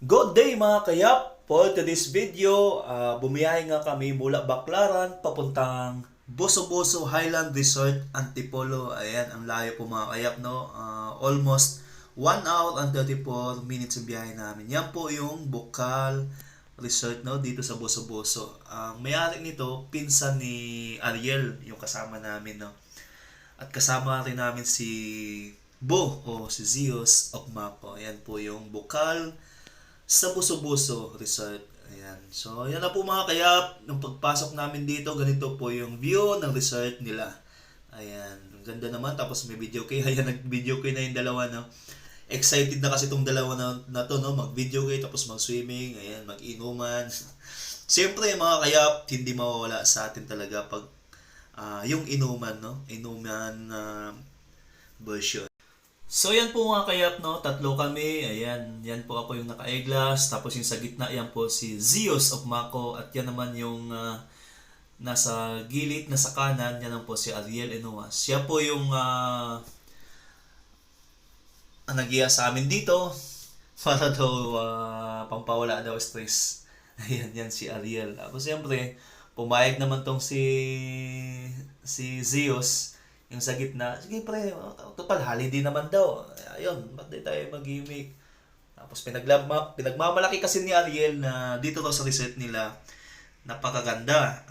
Good day mga kayap! For today's video, bumiyahe nga kami mula Baclaran papuntang Boso-Boso Highland Resort, Antipolo. Ayan, ang layo po mga kayap, no? Almost 1 hour and 34 minutes ang biyahe namin. Yan po yung Bukal Resort, no? Dito sa Boso-Boso. Ang may-ari nito, pinsan ni Ariel, yung kasama namin, no? At kasama rin namin si Bo o si Zeus of Mako. Ayan po yung Bukal sa Boso-Boso Resort. Ayan. So, yan na po mga kayap. Nung pagpasok namin dito, ganito po yung view ng resort nila. Ayan. Ang ganda naman. Tapos may video kay. Ayan, nag-video kay na yung dalawa, no? Excited na kasi itong dalawa na to, no? Mag-video kay, tapos mag-swimming. Ayan, mag-inuman. Siyempre, mga kayap, hindi mawawala sa atin talaga pag yung inuman, no? Inuman version. So yan po mga kayap, no, tatlo kami. Ayan, yan po ako yung naka-eyeglass. Tapos yung sa gitna, yan po si Zeus of Mako. At yan naman yung nasa gilid, nasa kanan, yan naman po si Ariel Enoas. Siya po yung nag-iya sa amin dito para daw pampawala daw stress. Ayan, yan si Ariel. Tapos siyempre, pumayag naman tong si Zeus, yung sa gitna. Sige pre, total holiday naman daw. Ayun, ba't di tayo mag-gimmick? Tapos pinagmamalaki kasi ni Ariel na dito daw sa resort nila, napakaganda.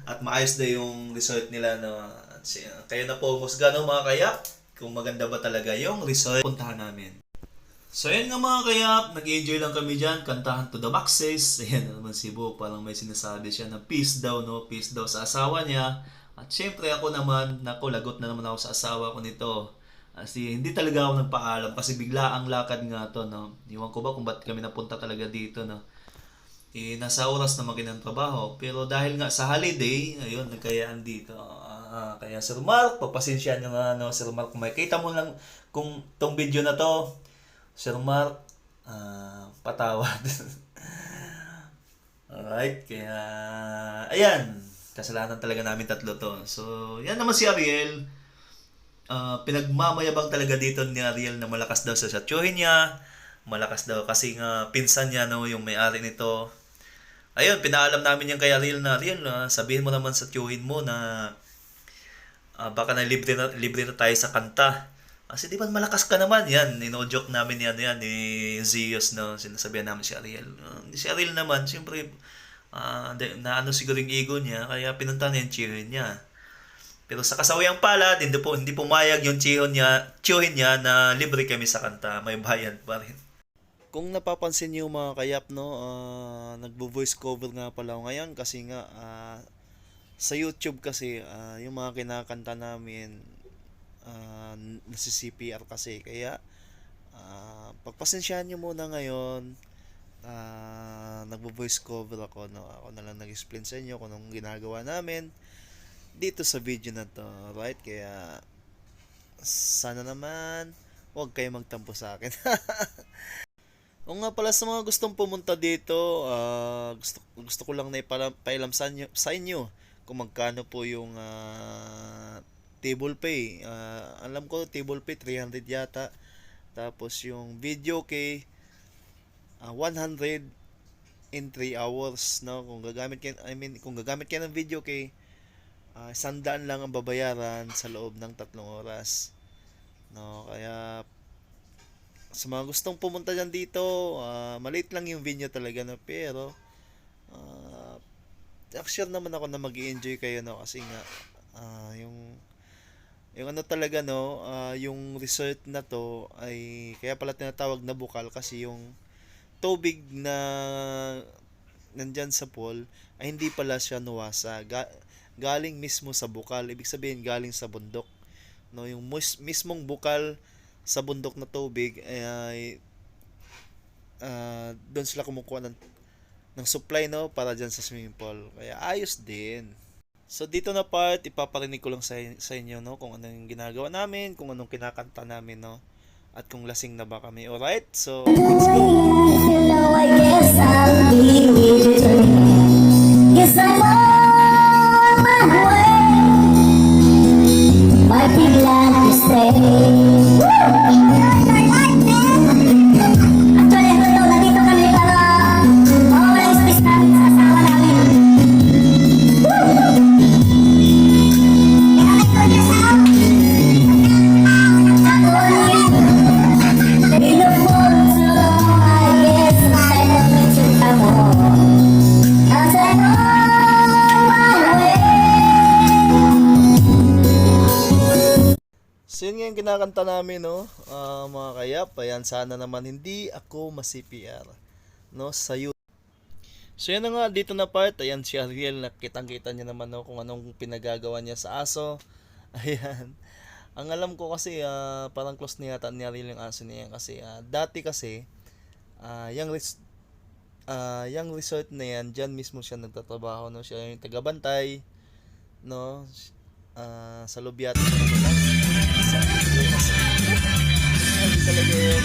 At maayos na yung resort nila. No? Kayo na po musga, no, mga kayap, kung maganda ba talaga yung resort puntahan namin. So yun nga mga kayap, nag-enjoy lang kami dyan, kantahan to the maxes. Ayan naman si Bo, parang may sinasabi siya na peace daw, no? Peace daw sa asawa niya. At syempre ako naman, lagot na naman ako sa asawa ko nito. Kasi hindi talaga ako nagpaalam kasi bigla ang lakad nga to, no? Iwan ko ba kung ba't kami napunta talaga dito, no? Nasa oras na ng trabaho. Pero dahil nga sa holiday, ayun, nagkayaan dito. Kaya Sir Mark, papasensyahan nyo nga, no? Sir Mark, kung makikita mo lang kung tong video na to, Sir Mark, patawad. Alright, kaya, ayan. Kasalanan talaga namin tatlo to. So, yan naman si Ariel. Pinagmamayabang talaga dito ni Ariel na malakas daw sa tiyuhin niya. Malakas daw kasi nga pinsan niya, no, yung may-ari nito. Ayun, pinaalam namin yung kay Ariel na, Ariel, sabihin mo naman sa tiyuhin mo na baka na libre na tayo sa kanta. Kasi di ba malakas ka naman? Yan, ino-joke namin yan ni Zeus, no? Sinasabihan namin si Ariel. Si Ariel naman, siyempre, na ano siguro yung ego niya, kaya pinunta niya yung tiyuhin niya. Pero sa kasawayang pala, hindi pumayag yung tiyuhin niya na libre kami sa kanta, may bayad pa rin. Kung napapansin niyo mga kayap, no, nagbo-voice cover nga pala ako ngayon kasi nga sa YouTube kasi yung mga kinakanta namin nasi CPR kasi, kaya pagpasensyahan niyo muna ngayon. Nagbo-voice cover ako, no? Ako na lang nag-explain sa inyo kung anong ginagawa namin dito sa video na to, right? Kaya sana naman huwag kayo magtampo sa akin. O nga pala, sa mga gustong pumunta dito, gusto ko lang na ipailam sa inyo kung magkano po yung table pay. Alam ko table pay 300 yata, tapos yung video kay 100 in 3 hours, no? Kung gagamit kayo ng video kay 100 lang ang babayaran sa loob ng 3 oras, no? Kaya sa mga gustong pumunta dyan dito, maliit lang yung video talaga, no? Pero sure naman ako na mag-i-enjoy kayo, no? Kasi nga yung ano talaga, no, yung resort na to ay kaya pala tinatawag na Bukal kasi yung tubig na nandyan sa pool ay hindi pala siya nuwasa. Galing mismo sa bukal. Ibig sabihin galing sa bundok. No, yung mismong bukal sa bundok na tubig ay doon sila kumukuha ng supply, no, para dyan sa swimming pool. Kaya ayos din. So dito na part, ipaparinig ko lang sa inyo, no, kung anong ginagawa namin, kung anong kinakanta namin, no, at kung lasing na ba kami. Alright? So, let's go! You know, I guess I'll be with you. Guess I'm on my way. Might be glad to stay. kinakanta namin, no? Mga kayap, ayan, sana naman hindi ako ma-CPR, no? Sa YouTube. So yan na nga, dito na part, ayan si Ariel, nakitang-kita niya naman, no, kung anong pinagagawa niya sa aso. Ayan. Ang alam ko kasi, parang close na yata ni Ariel yung aso niya kasi, dati kasi, yung resort na yan, dyan mismo siya nagtatrabaho, no? Siya yung tagabantay, no? Sa Lubiat. Ano talaga yun?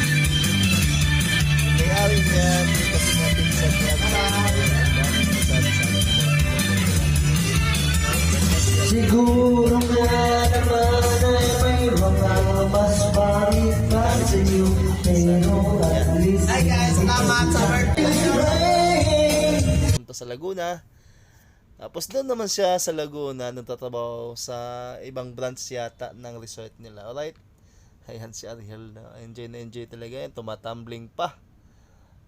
May-ari niyan, kasi nga pinsan niya. Sabi sa akin. Siguro nga naman ay may mga mas parit pa sa iyo. Pero at least Hi guys, salamat sa birthday! Punta sa Laguna. Tapos doon naman siya sa Laguna nagtatrabaho sa ibang branch yata ng resort nila. Alright? Ayan si Ariel na enjoy talaga yan. Tumatumbling pa.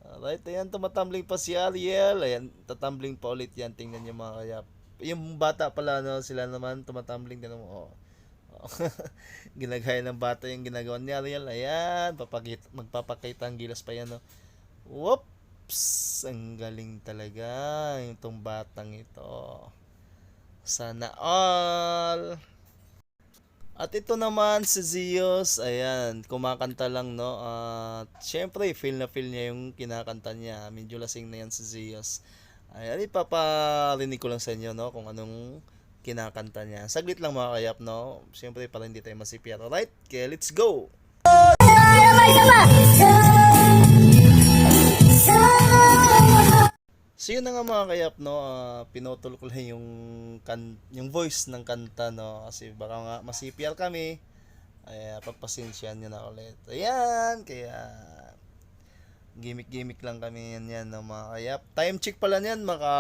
Alright, ayan tumatumbling pa si Ariel. Ayan, tatumbling pa ulit yan. Tingnan niyo mga kayap. Yung bata pala, no, sila naman tumatumbling din mo. Ginagaya ng bata yung ginagawa ni Ariel. Ayan, magpapakita ang gilas pa yan, no. Whoops! Ang galing talaga itong batang ito. Sana all! At ito naman si Zeus, ayan, kumakanta lang, no. Syempre, feel na feel niya yung kinakanta niya. Medyo lasing na yan si Zeus. Ayan, ipaparinig ko lang sa inyo, no, kung anong kinakanta niya. Saglit lang mga kayap, no. Syempre, para hindi tayo masipiyat. Alright? Okay, let's go! So yun na nga mga kayap, no, pinutol ko lang yung voice ng kanta, no, kasi baka nga masipiyal kami, ay papasensyahan nyo na ulit. Ayan, kaya gimmick lang kami yan, no, mga kayap. Time check pala niyan, maka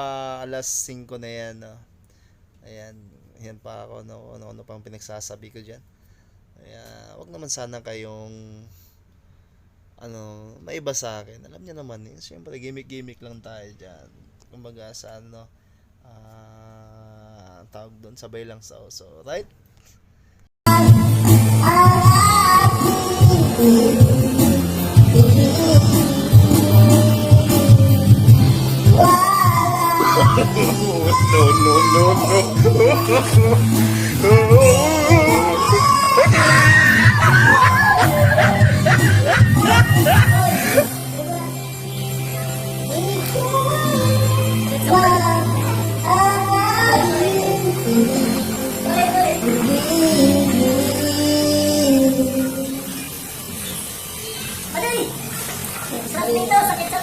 alas 5 na yan, no. Ayan, yan pa ako, no, ano pang pinagsasabi ko dyan. Ayan, wag naman sana kayong maiba sa akin. Alam niyo naman siyempre gimmick lang tayo dyan. Kumbaga sa tawag doon, sabay lang sa uso. Right? Sabi nito, sakit